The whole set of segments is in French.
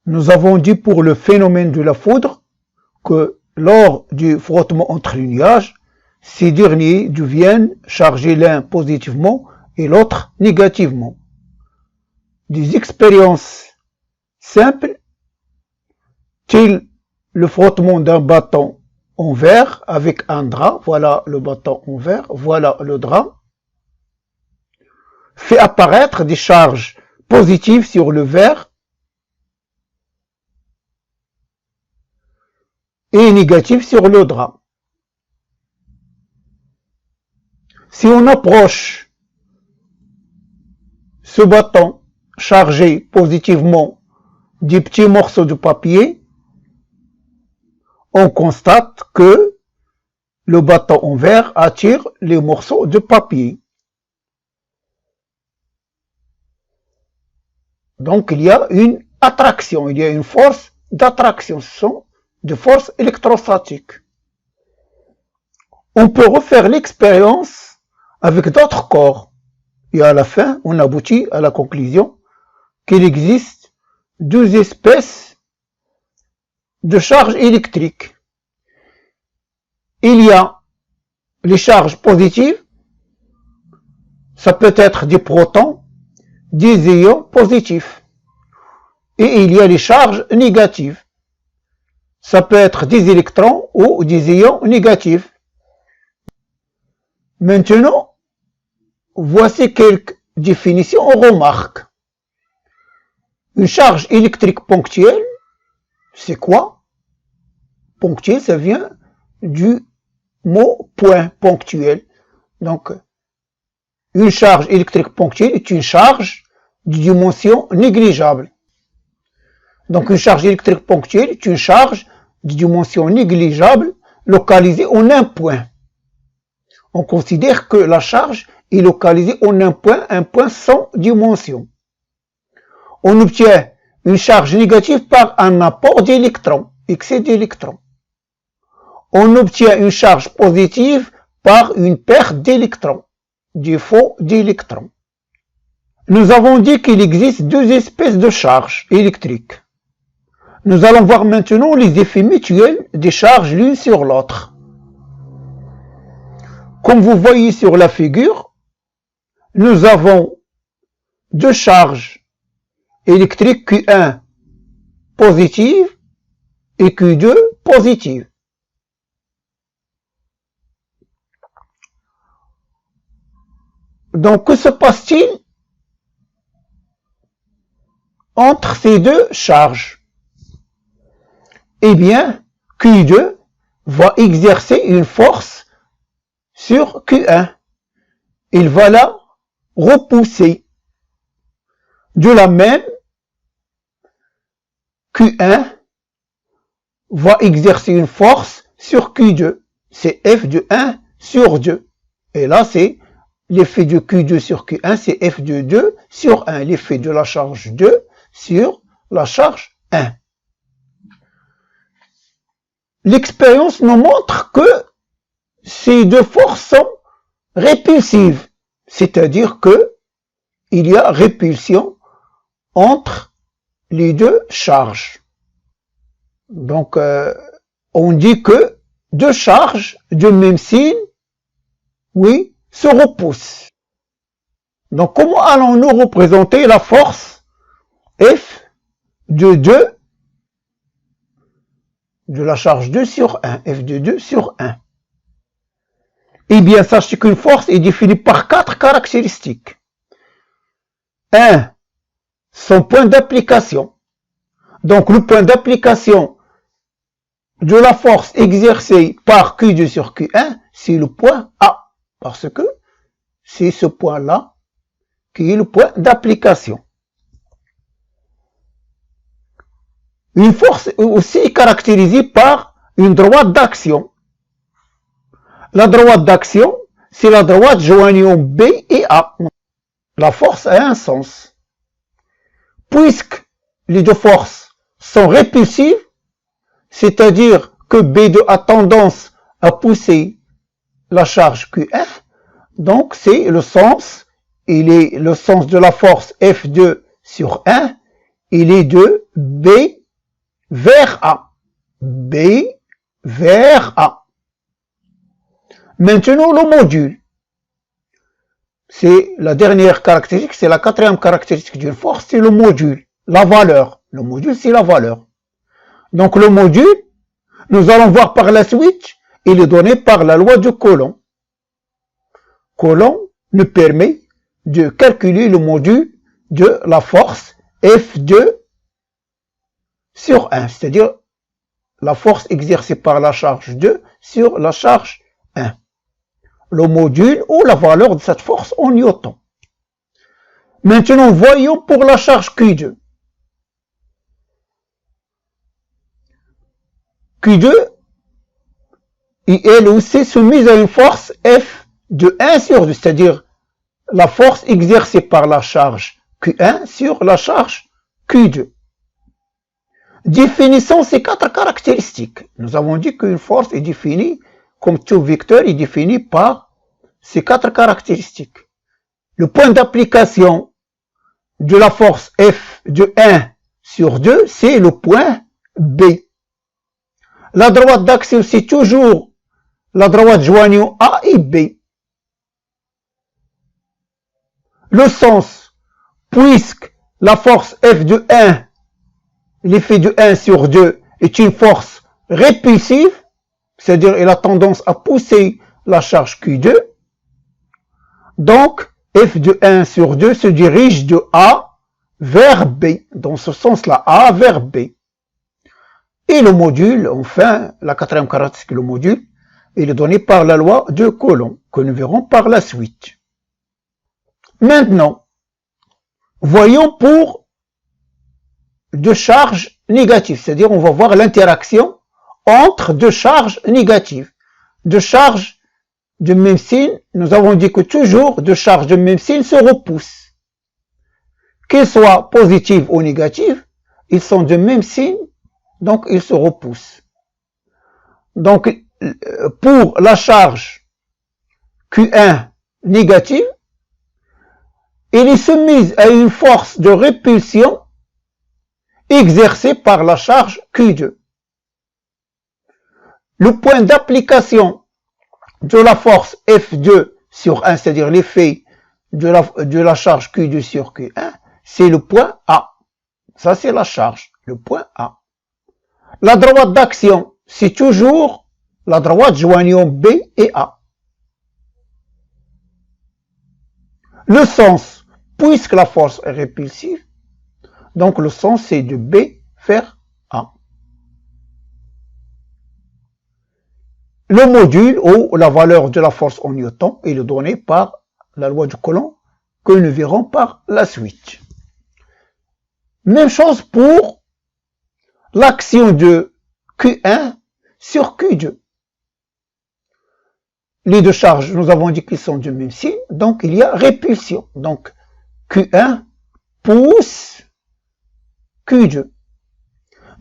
Nous avons dit pour le phénomène de la foudre que lors du frottement entre les nuages, ces derniers deviennent chargés l'un positivement et l'autre négativement. Des expériences simples, telles le frottement d'un bâton en verre avec un drap, voilà le bâton en verre, voilà le drap, fait apparaître des charges positives sur le verre et négatives sur le drap. Si on approche ce bâton chargé positivement des petits morceaux de papier, on constate que le bâton en verre attire les morceaux de papier. Donc il y a une attraction, il y a une force d'attraction, ce sont des forces électrostatiques. On peut refaire l'expérience avec d'autres corps. Et à la fin, on aboutit à la conclusion qu'il existe deux espèces de charges électriques. Il y a les charges positives, ça peut être des protons, des ions positifs. Et il y a les charges négatives, ça peut être des électrons ou des ions négatifs. Maintenant, voici quelques définitions on remarque. Une charge électrique ponctuelle, c'est quoi? Ponctuel, ça vient du mot point ponctuel. Donc, une charge électrique ponctuelle est une charge de dimension négligeable. Donc, une charge électrique ponctuelle est une charge de dimension négligeable localisée en un point. On considère que la charge est localisée en un point sans dimension. On obtient une charge négative par un apport d'électrons, excès d'électrons. On obtient une charge positive par une perte d'électrons, défaut d'électrons. Nous avons dit qu'il existe deux espèces de charges électriques. Nous allons voir maintenant les effets mutuels des charges l'une sur l'autre. Comme vous voyez sur la figure, nous avons deux charges électriques Q1 positive et Q2 positive. Donc, que se passe-t-il entre ces deux charges? Eh bien, Q2 va exercer une force sur Q1. Il va la repousser. De la même, Q1 va exercer une force sur Q2. C'est F de 1 sur 2. Et là, c'est l'effet de Q2 sur Q1, c'est F de 2 sur 1. L'effet de la charge 2 sur la charge 1. L'expérience nous montre que ces deux forces sont répulsives. C'est-à-dire que il y a répulsion entre les deux charges. Donc, on dit que deux charges de même signe, oui, se repoussent. Donc, comment allons-nous représenter la force F de 2 de la charge 2 sur 1, F de 2 sur 1? Eh bien, sachez qu'une force est définie par 4 caractéristiques. 1. Son point d'application. Donc, le point d'application de la force exercée par Q2 sur Q1, c'est le point A. Parce que c'est ce point-là qui est le point d'application. Une force est aussi caractérisée par une droite d'action. La droite d'action, c'est la droite joignant B et A. La force a un sens. Puisque les deux forces sont répulsives, c'est-à-dire que B2 a tendance à pousser la charge Q1, donc c'est le sens, le sens de la force F2 sur 1, il est de B vers A. B vers A. Maintenant, le module. C'est la dernière caractéristique, c'est la quatrième caractéristique d'une force, c'est le module, la valeur. Le module, c'est la valeur. Donc le module, nous allons voir par la suite, il est donné par la loi de Coulomb. Coulomb nous permet de calculer le module de la force F2 sur 1, c'est-à-dire la force exercée par la charge 2 sur la charge 1. Le module ou la valeur de cette force en newton. Maintenant, voyons pour la charge Q2. Q2 est elle aussi soumise à une force F de 1 sur 2, c'est-à-dire la force exercée par la charge Q1 sur la charge Q2. Définissons ces quatre caractéristiques. Nous avons dit qu'une force est définie, comme tout vecteur est défini par ces quatre caractéristiques. Le point d'application de la force F de 1 sur 2, c'est le point B. La droite d'action, c'est toujours la droite joignant A et B. Le sens, puisque la force F de 1, l'effet de 1 sur 2 est une force répulsive, c'est-à-dire elle a tendance à pousser la charge Q2, donc F de 1 sur 2 se dirige de A vers B, dans ce sens-là, A vers B. Et le module, enfin, la quatrième caractéristique, le module, il est donné par la loi de Coulomb, que nous verrons par la suite. Maintenant, voyons pour deux charges négatives, c'est-à-dire on va voir l'interaction entre deux charges négatives. Deux charges de même signe, nous avons dit que toujours deux charges de même signe se repoussent. Qu'elles soient positives ou négatives, ils sont de même signe, donc ils se repoussent. Donc, pour la charge Q1 négative, elle est soumise à une force de répulsion exercée par la charge Q2. Le point d'application de la force F2 sur 1, c'est-à-dire l'effet de la charge Q2 sur Q1, c'est le point A. Ça, c'est la charge, le point A. La droite d'action, c'est toujours la droite joignant B et A. Le sens, puisque la force est répulsive, donc le sens c'est de B vers A. Le module ou la valeur de la force en newton est donné par la loi de Coulomb que nous verrons par la suite. Même chose pour l'action de Q1 sur Q2. Les deux charges, nous avons dit qu'ils sont du même signe, donc il y a répulsion. Donc Q1 pousse Q2.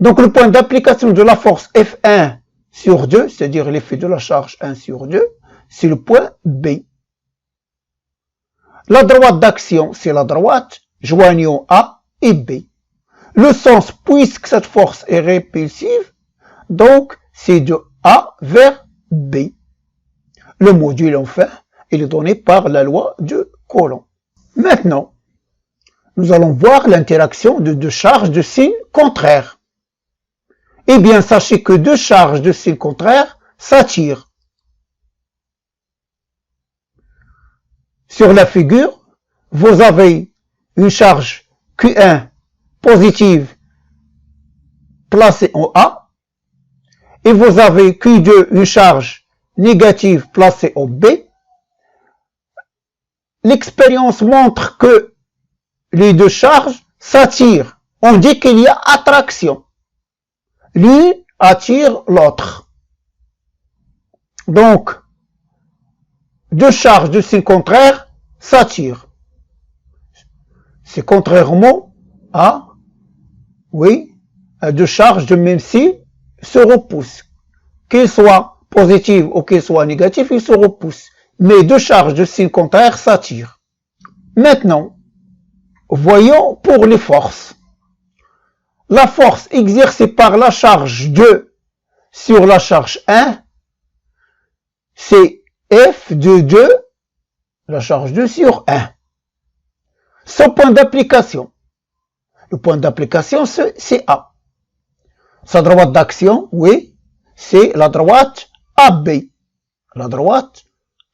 Donc le point d'application de la force F1 sur 2, c'est-à-dire l'effet de la charge 1 sur 2, c'est le point B. La droite d'action, c'est la droite joignant A et B. Le sens, puisque cette force est répulsive, donc c'est de A vers B. Le module, enfin, il est donné par la loi de Coulomb. Maintenant, nous allons voir l'interaction de deux charges de signe contraire. Eh bien, sachez que deux charges de signe contraire s'attirent. Sur la figure, vous avez une charge Q1 positive placée en A, et vous avez Q2, une charge négative placée au B. L'expérience montre que les deux charges s'attirent. On dit qu'il y a attraction. L'une attire l'autre. Donc, deux charges de signe contraire s'attirent. C'est contrairement à, à deux charges de même signe se repoussent. Qu'elles soient positives ou qu'elles soient négatives, ils se repoussent. Mais deux charges de signe contraire s'attirent. Maintenant, voyons pour les forces. la force exercée par la charge 2 sur la charge 1, c'est F de 2, la charge 2 sur 1. Son point d'application. Le point d'application, c'est A. Sa droite d'action, oui, c'est la droite AB. La droite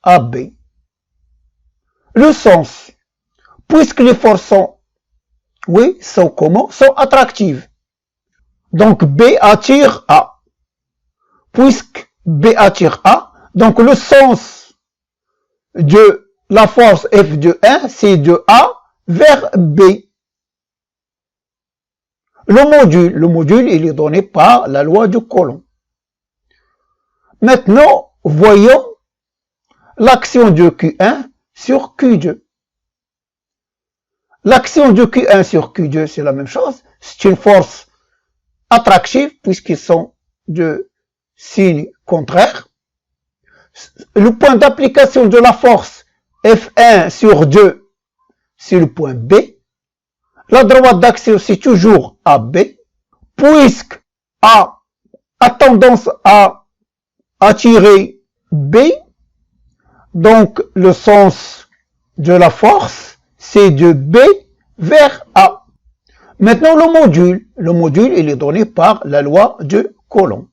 AB. Le sens. Puisque les forces sont, oui, sont comment? Sont attractives. Donc B attire A. Puisque B attire A, donc le sens de la force F de 1, c'est de A vers B. Le module, il est donné par la loi de Coulomb. Maintenant, voyons l'action de Q1 sur Q2. L'action de Q1 sur Q2, c'est la même chose. C'est une force attractive puisqu'ils sont de signes contraires. Le point d'application de la force F1 sur 2, c'est le point B. La droite d'action, c'est toujours AB, puisque A a tendance à attirer B, donc le sens de la force, c'est de B vers A. Maintenant, le module, il est donné par la loi de Coulomb.